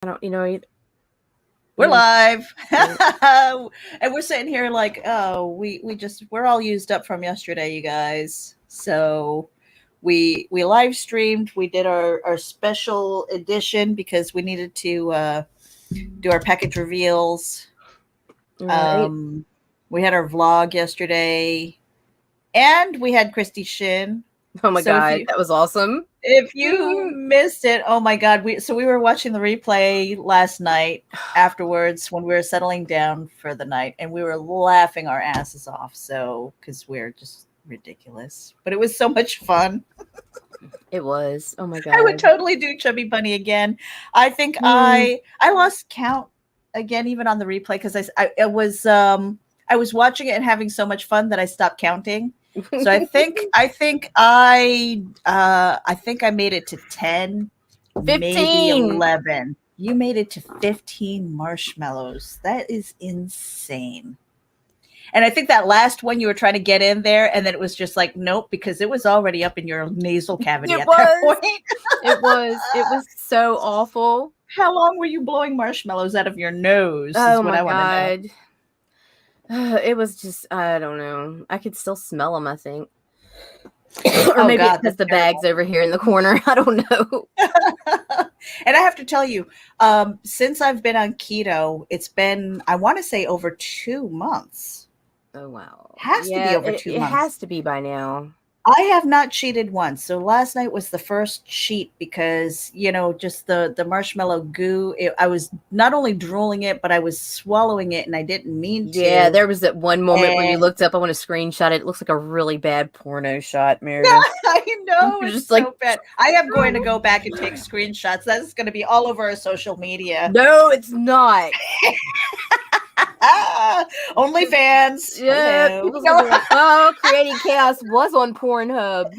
I don't, you know, We're live. And we're sitting here like, oh, we're all used up from yesterday, you guys. So we live streamed. We did our special edition because we needed to do our package reveals. right? We had our vlog yesterday, and we had Christy Shin. Oh my So god, that was awesome. if you missed it, oh my god, we were watching the replay last night afterwards when we were settling down for the night, and we were laughing our asses off. So because we're just ridiculous, but it was so much fun. It was. Oh my god. I would totally do Chubby Bunny again. I think I lost count again even on the replay because I was watching it and having so much fun that I stopped counting. So I think I made it to 10, 15. maybe 11. You made it to 15 marshmallows. That is insane. And I think that last one you were trying to get in there, and then it was just like, nope, because it was already up in your nasal cavity at that point. It was so awful. How long were you blowing marshmallows out of your nose? Oh my god. It was just, I don't know. I could still smell them, I think. Or maybe it's because the bag's over here in the corner. I don't know. And I have to tell you, since I've been on keto, it's been, I want to say, over 2 months. Oh, wow. Has to be over 2 months. It has to be by now. I have not cheated once. So last night was the first cheat because, just the marshmallow goo. I was not only drooling it, but I was swallowing it and I didn't mean to. Yeah, there was that one moment where you looked up. I want to screenshot it. It looks like a really bad porno shot, Meredith. I know. It's just so bad. I am going to go back and take screenshots. That's going to be all over our social media. No, it's not. OnlyFans. Yeah, people are like, oh, Creating Chaos was on Pornhub.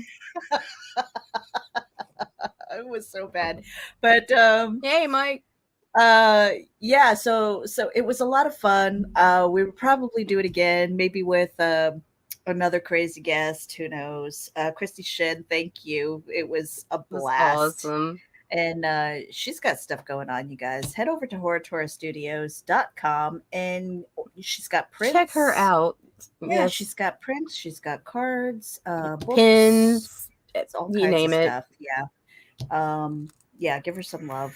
It was so bad. But hey, Mike. Yeah, so it was a lot of fun. We would probably do it again, maybe with another crazy guest, who knows. Christy Shin, thank you. It was a blast. Awesome. And she's got stuff going on, you guys. Head over to horrortourstudios.com and she's got prints. Check her out. Yeah, yes. She's got prints, she's got cards, books, pins, it's all you kinds name of it. Stuff. Yeah, give her some love.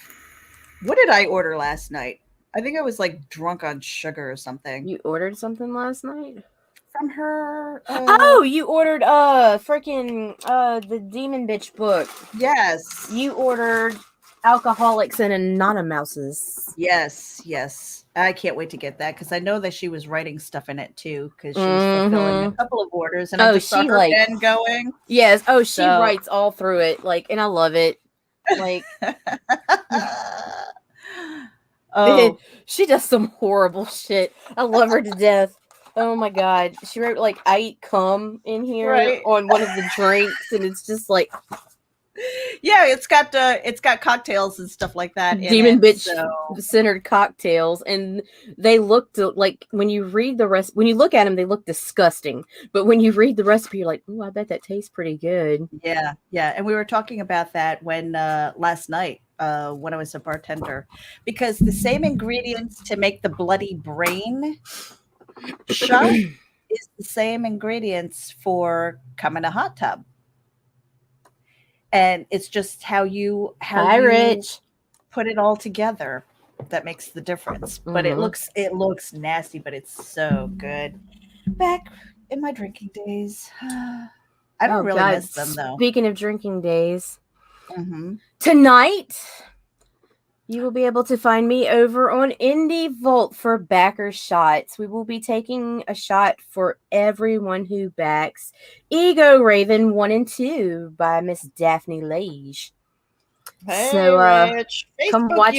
What did I order last night? I think I was like drunk on sugar or something. You ordered something last night? From her. You ordered freaking the Demon Bitch book. Yes. You ordered Alcoholics and Anonymouses. Yes. I can't wait to get that because I know that she was writing stuff in it too because she was fulfilling a couple of orders and I just saw her pen going. Yes. Oh, she writes all through it, and I love it. She does some horrible shit. I love her to death. Oh my god. She wrote I eat cum in here on one of the drinks and it's just like yeah, it's got cocktails and stuff like that. Demon Bitch centered cocktails, and they looked when you read the rest, when you look at them, they look disgusting. But when you read the recipe, you're like, oh, I bet that tastes pretty good. Yeah. And we were talking about that when last night when I was a bartender, because the same ingredients to make the bloody brain shot is the same ingredients for come in a hot tub. And it's just how you put it all together that makes the difference. Mm-hmm. But it looks nasty, but it's so good. Back in my drinking days, I don't really miss them though. Speaking of drinking days, tonight you will be able to find me over on Indie Vault for backer shots. We will be taking a shot for everyone who backs Ego Raven 1 and 2 by Miss Daphne Lage. Hey, so, Rich, come watch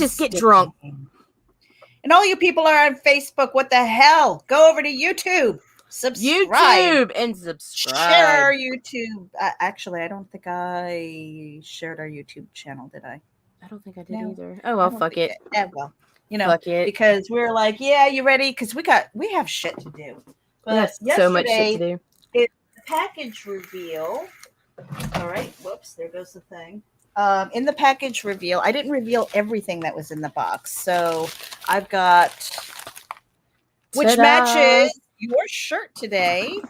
us get drunk. And all you people are on Facebook. What the hell? Go over to YouTube. Subscribe. And subscribe. Share our YouTube. Actually, I don't think I shared our YouTube channel, did I? I don't think I did either. Oh, well, fuck it. Yeah, well, fuck it. Because we're like, yeah, you ready? Because we have shit to do. But so much shit to do. It's a package reveal. All right. Whoops. There goes the thing. in the package reveal, I didn't reveal everything that was in the box. So I've got, which Ta-da! matches your shirt today.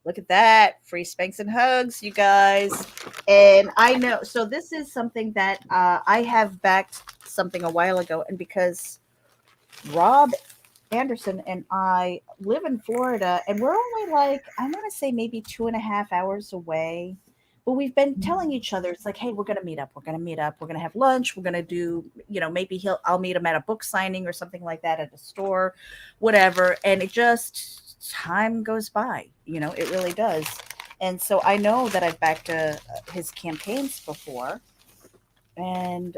Look at that. Free spanks and hugs, you guys. And I know, so this is something that I have backed something a while ago. And because Rob Anderson and I live in Florida, and we're only like, I want to say maybe 2.5 hours away. But we've been telling each other, it's like, hey, we're going to meet up. We're going to meet up. We're going to have lunch. We're going to do, maybe I'll meet him at a book signing or something like that at a store, whatever. And it just, time goes by, it really does. And so I know that I've backed his campaigns before. And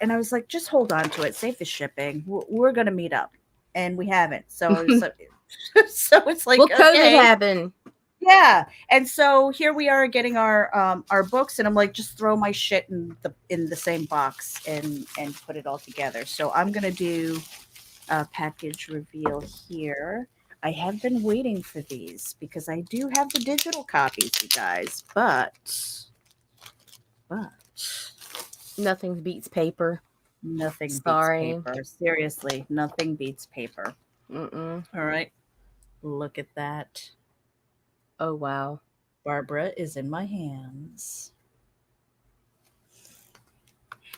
I was like, just hold on to it. Save the shipping. We're going to meet up. And we haven't. So it's like, well, COVID okay. happened. Yeah. And so here we are getting our books, and I'm like, just throw my shit in the same box and put it all together. So I'm going to do a package reveal here. I have been waiting for these because I do have the digital copies, you guys, but nothing beats paper. Nothing Sorry. beats paper. Seriously, nothing beats paper. Mm-mm. All right. Look at that. Oh, wow. Barbara is in my hands.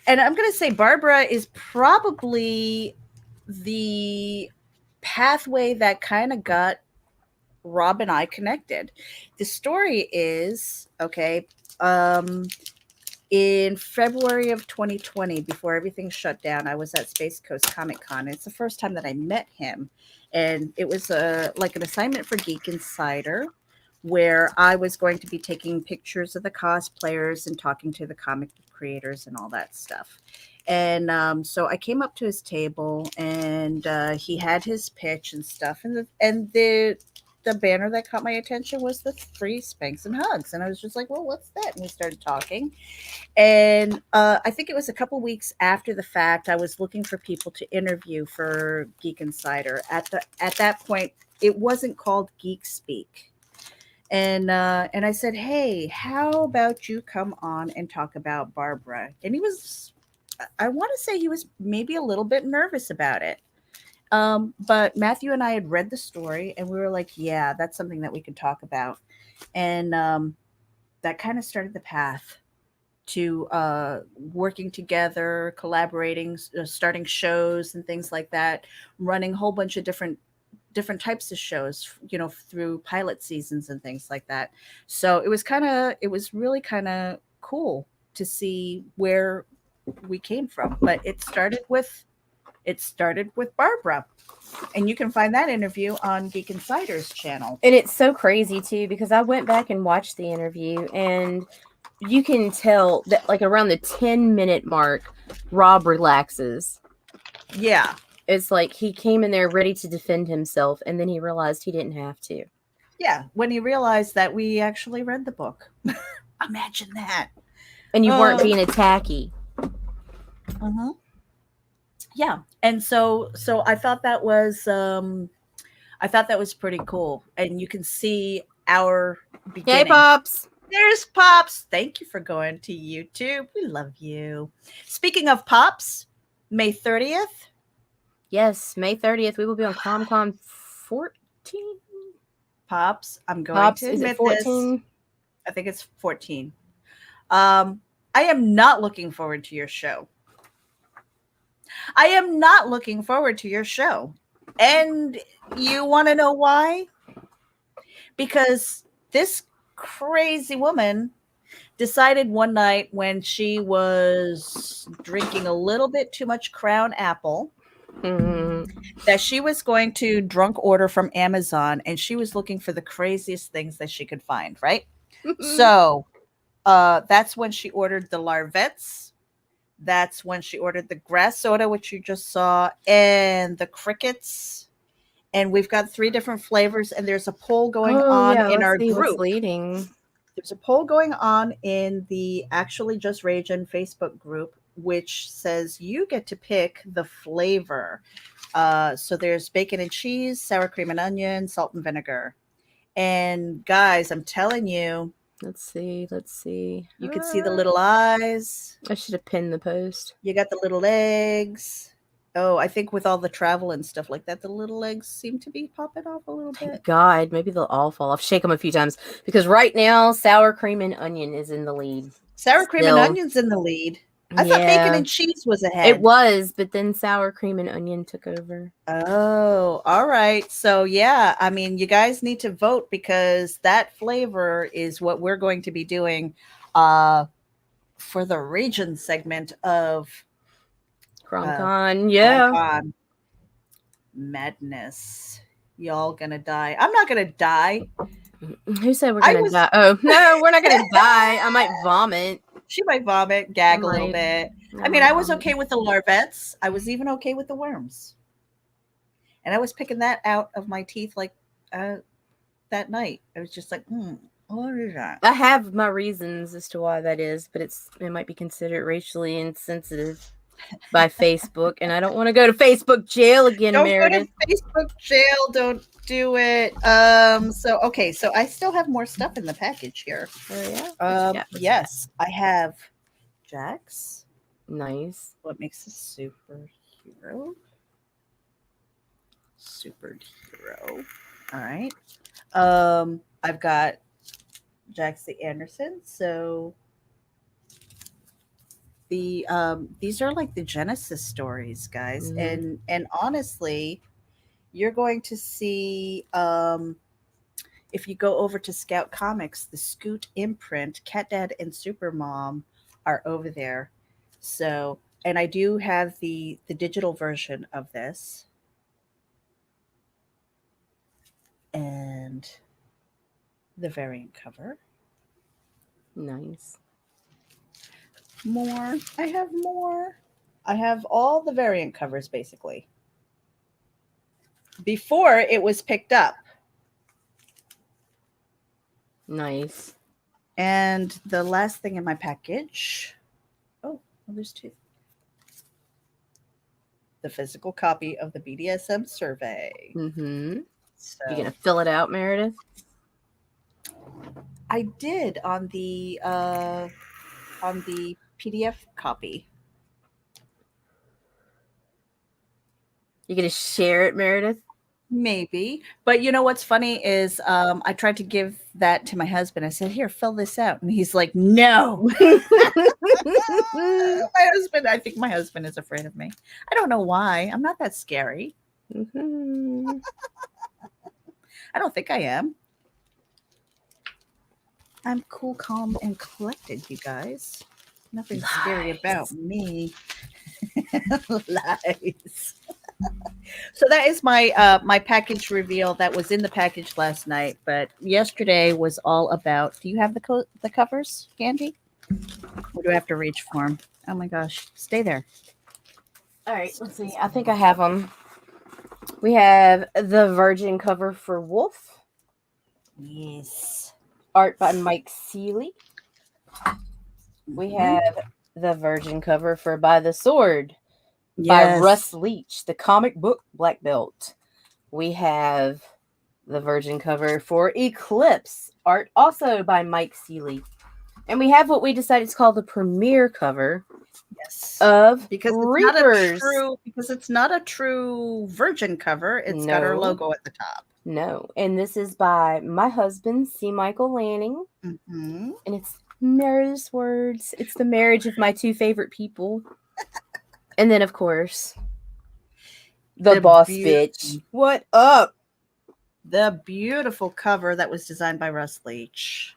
And I'm going to say Barbara is probably the pathway that kind of got Rob and I connected. The story is, okay, in February of 2020, before everything shut down, I was at Space Coast Comic Con. It's the first time that I met him. And it was like an assignment for Geek Insider, where I was going to be taking pictures of the cosplayers and talking to the comic creators and all that stuff. And so I came up to his table, and he had his pitch and stuff. And the banner that caught my attention was the free spanks and hugs. And I was just like, well, what's that? And we started talking. And I think it was a couple weeks after the fact, I was looking for people to interview for Geek Insider. At that point, it wasn't called Geek Speak. And I said, hey, how about you come on and talk about Barbara? And he was, I want to say he was maybe a little bit nervous about it. But Matthew and I had read the story, and we were like, yeah, that's something that we could talk about. And that kind of started the path to working together, collaborating, starting shows and things like that, running a whole bunch of different types of shows, through pilot seasons and things like that. So it was really kind of cool to see where we came from. But it started with Barbara. And you can find that interview on Geek Insider's channel. And it's so crazy too, because I went back and watched the interview, and you can tell that like around the 10-minute mark, Rob relaxes. Yeah. It's like he came in there ready to defend himself, and then he realized he didn't have to. Yeah, when he realized that we actually read the book. Imagine that. And you weren't being attacky. Uh-huh. Yeah. And so I thought that was pretty cool. And you can see our beginning. Hey, Pops. There's Pops. Thank you for going to YouTube. We love you. Speaking of Pops, May 30th. Yes, May 30th. We will be on ComCon 14. Pops, I'm going to admit, is it 14? This. I think it's 14. I am not looking forward to your show. And you want to know why? Because this crazy woman decided one night when she was drinking a little bit too much Crown Apple, that she was going to drunk order from Amazon, and she was looking for the craziest things that she could find, right? So that's when she ordered the Larvettes. That's when she ordered the grass soda, which you just saw, and the crickets. And we've got 3 different flavors, and there's a poll going on in our group. There's a poll going on in the Actually Just RAGIN Facebook group, which says you get to pick the flavor. So there's bacon and cheese, sour cream and onion, salt and vinegar. And guys, I'm telling you, Let's see. Let's see. You can see the little eyes. I should have pinned the post. You got the little legs. Oh, I think with all the travel and stuff like that, the little legs seem to be popping off a little bit. God, maybe they'll all fall off. Shake them a few times because right now sour cream and onion is in the lead. Sour cream and onion's in the lead. I thought bacon and cheese was ahead. It was, but then sour cream and onion took over. Oh, all right. So yeah, I mean, you guys need to vote because that flavor is what we're going to be doing for the region segment of CronCon. Yeah. CronCon madness. Y'all gonna die. I'm not gonna die. Who said we're gonna die? Oh no, we're not gonna die. I might vomit. She might vomit, gag a little bit. I mean, I was okay with the larvettes. I was even okay with the worms. And I was picking that out of my teeth like that night. I was just like, what is that? I have my reasons as to why that is, but it might be considered racially insensitive by Facebook, and I don't want to go to Facebook jail again, Meredith. Don't go to Facebook jail. Don't do it. So okay, so I still have more stuff in the package here. Oh yeah. Yes, I have Jax. Nice. What makes a superhero? Superhero. All right. I've got Jax the Anderson. So these are like the Genesis stories, guys, and honestly, you're going to see if you go over to Scout Comics, the Scoot imprint, Cat Dad and Supermom are over there. So, and I do have the digital version of this, and the variant cover. Nice. More. I have more. I have all the variant covers basically. Before it was picked up. Nice. And the last thing in my package. Oh, well, there's two. The physical copy of the BDSM survey. Mm-hmm. So you gonna fill it out, Meredith? I did on the PDF copy. You gonna share it, Meredith? Maybe. But you know what's funny is I tried to give that to my husband. I said, here, fill this out. And he's like, no. I think my husband is afraid of me. I don't know why. I'm not that scary. Mm-hmm. I don't think I am. I'm cool, calm, and collected, you guys. Nothing scary about me. Lies. So that is my my package reveal that was in the package last night, but yesterday was all about. Do you have the covers, Candy? Or do I have to reach for them? Oh my gosh, stay there. All right, let's see. I think I have them. We have the Virgin cover for Wolf. Yes. Art by Mike Seeley. We have the Virgin cover for By the Sword. By Russ Leach, the comic book black belt. We have the Virgin cover for Eclipse, art also by Mike Seeley. And we have what we decided to call the premiere cover of Reapers. Because it's not a true Virgin cover. It's got our logo at the top. No. And this is by my husband, C. Michael Lanning. Mm-hmm. And it's Meredith's words. It's the marriage of my two favorite people. And then, of course, the boss bitch. What up? The beautiful cover that was designed by Russ Leach.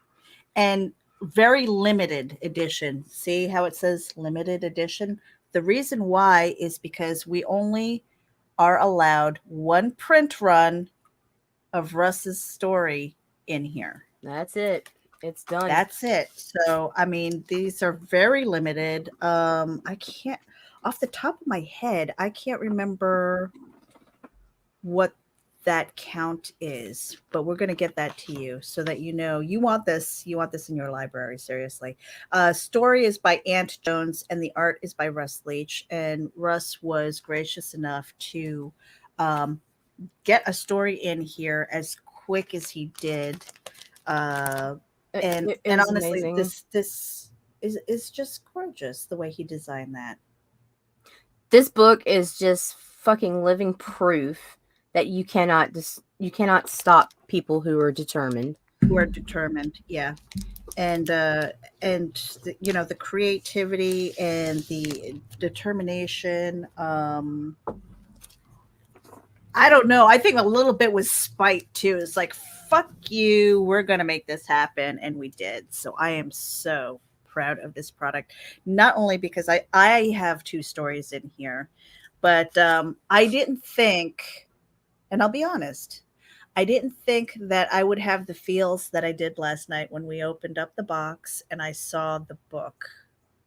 And very limited edition. See how it says limited edition? The reason why is because we only are allowed one print run of Russ's story in here. That's it. It's done. That's it. So, I mean, these are very limited. I can't... Off the top of my head, I can't remember what that count is, but we're going to get that to you so that you know you want this in your library. Seriously. Story is by Ant Jones and the art is by Russ Leach. And Russ was gracious enough to get a story in here as quick as he did. And It and was honestly, amazing. this is just gorgeous the way he designed that. This book is just fucking living proof that you cannot stop people who are determined. Who are determined, yeah. And the creativity and the determination. I don't know. I think a little bit was spite too. It's like, fuck you, we're gonna make this happen, and we did. So I am so proud of this product. Not only because I have 2 stories in here, but I didn't think, and I'll be honest, I didn't think that I would have the feels that I did last night when we opened up the box and I saw the book.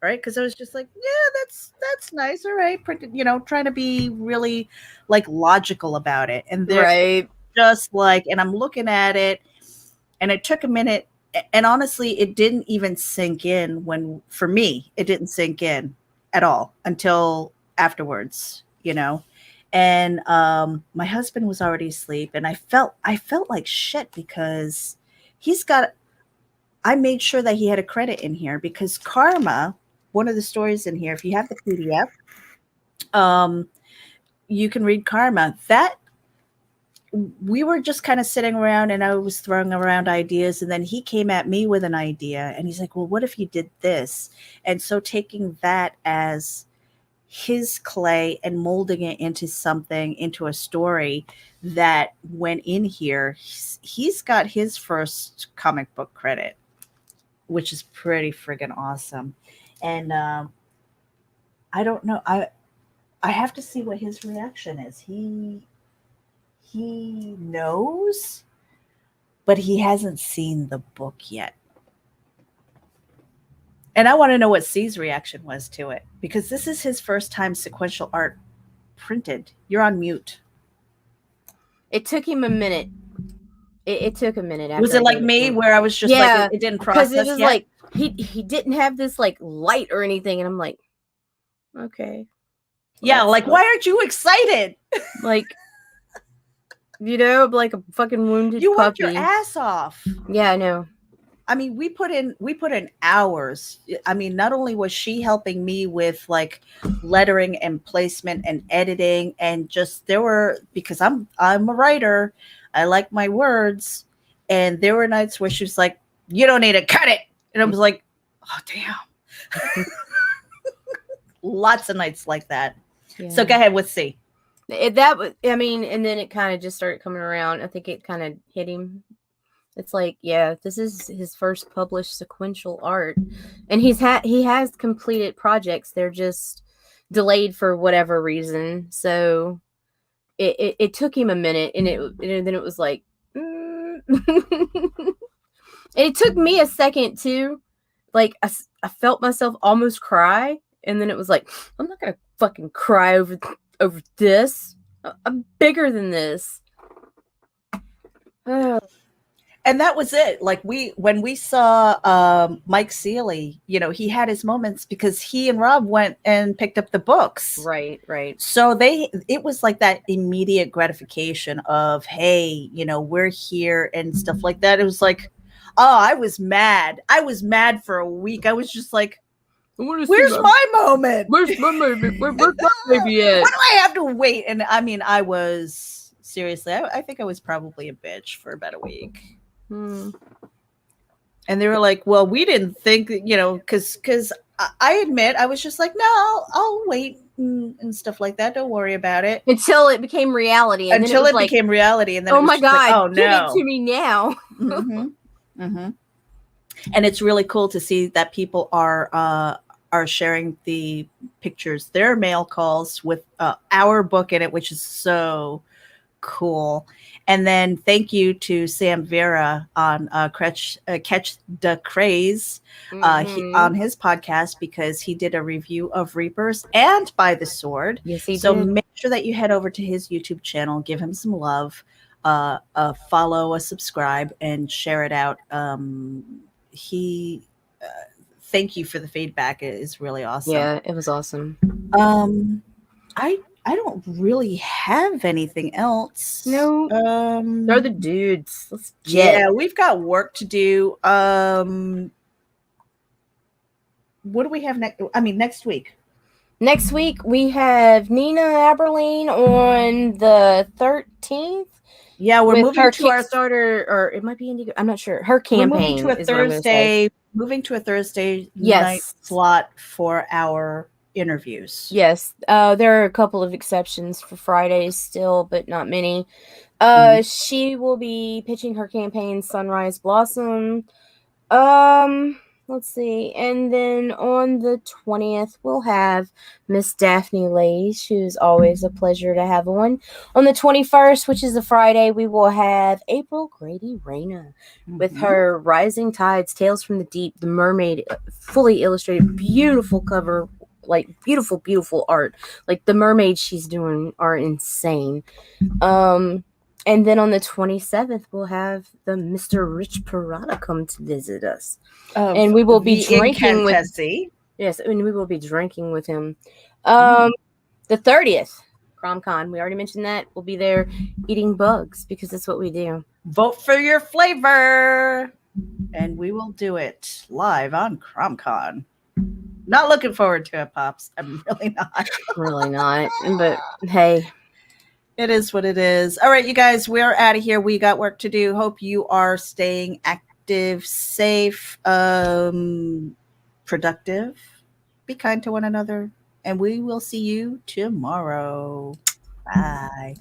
Right? Because I was just like, yeah, that's nice. All right, printed, trying to be really like logical about it. And they're Right. just like, and I'm looking at it, and it took a minute. And honestly, it didn't even sink in for me, it didn't sink in at all until afterwards, And my husband was already asleep, and I felt like shit because he's got. I made sure that he had a credit in here because Karma, one of the stories in here, if you have the PDF, you can read Karma. That we were just kind of sitting around and I was throwing around ideas, and then he came at me with an idea and he's like, well, what if you did this? And so taking that as his clay and molding it into a story that went in here, he's got his first comic book credit, which is pretty friggin' awesome. And I don't know. I have to see what his reaction is. He knows, but he hasn't seen the book yet. And I want to know what C's reaction was to it, because this is his first time sequential art printed. You're on mute. It took him a minute. It took a minute. Was After it I like gave it to me him. where I was just like, it didn't because process it was yet? like he didn't have this like light or anything, and I'm like, okay. Well, yeah, like, why aren't you excited? Like, like a fucking wounded you puppy. worked your ass off. Yeah, I know. I mean, we put in hours. I mean, not only was she helping me with like lettering and placement and editing, and just because I'm a writer, I like my words, and there were nights where she was like, "You don't need to cut it," and I was like, "Oh damn." Lots of nights like that. Yeah. So go ahead with C. And then it kind of just started coming around. I think it kind of hit him. It's like, yeah, this is his first published sequential art, and he has completed projects. They're just delayed for whatever reason. So it took him a minute, and then it was like, and it took me a second too. Like I felt myself almost cry, and then it was like, I'm not gonna fucking cry over this. I'm bigger than this. And that was it. Like when we saw Mike Seeley, he had his moments because he and Rob went and picked up the books. Right. So it was like that immediate gratification of, hey, we're here and stuff like that. It was like, oh, I was mad. I was mad for a week. I was just like, where's my moment? Where's my baby? Where's my baby at? Why do I have to wait? And I mean, I was seriously, I think I was probably a bitch for about a week. And they were like, well, we didn't think that, because I admit I was just like, no, I'll wait and stuff like that. Don't worry about it. Until it became reality. And Until it became reality. And then oh my God, like, oh, give it to me now. And it's really cool to see that people are sharing the pictures, their mail calls with our book in it, which is so cool. And then thank you to Sam Vera on Catch the Craze on his podcast, because he did a review of Reapers and By the Sword. Yes, he so did. Make sure that you head over to his YouTube channel, give him some love, follow, subscribe, and share it out. Thank you for the feedback. It is really awesome. Yeah, it was awesome. I don't really have anything else. No, they're the dudes. Let's jet. Yeah, we've got work to do. What do we have next? I mean, next week. Next week we have Nina Aberline on the 13th. Yeah, we're with moving her to our Kickstarter, or it might be Indigo. I'm not sure. Her we're moving campaign to a is what I'm going to say. Thursday. Moving to a Thursday night Yes. slot for our interviews. Yes. There are a couple of exceptions for Fridays still, but not many. She will be pitching her campaign Sunrise Blossom. Let's see. And then on the 20th, we'll have Miss Daphne Lays, who's always a pleasure to have on. On the 21st, which is a Friday, we will have April Grady Reyna with her Rising Tides, Tales from the Deep, the Mermaid, fully illustrated, beautiful cover, like beautiful, beautiful art. Like the mermaids she's doing are insane. And then on the 27th, we'll have the Mr. Rich Parada come to visit us. And we will be drinking with... Yes, and we will be drinking with him. The 30th, CromCon, we already mentioned that. We'll be there eating bugs because that's what we do. Vote for your flavor. And we will do it live on CromCon. Not looking forward to it, Pops. I'm really not. Really not. But hey... It is what it is. All right, you guys, we're out of here. We got work to do. Hope you are staying active, safe, productive. Be kind to one another. And we will see you tomorrow. Bye.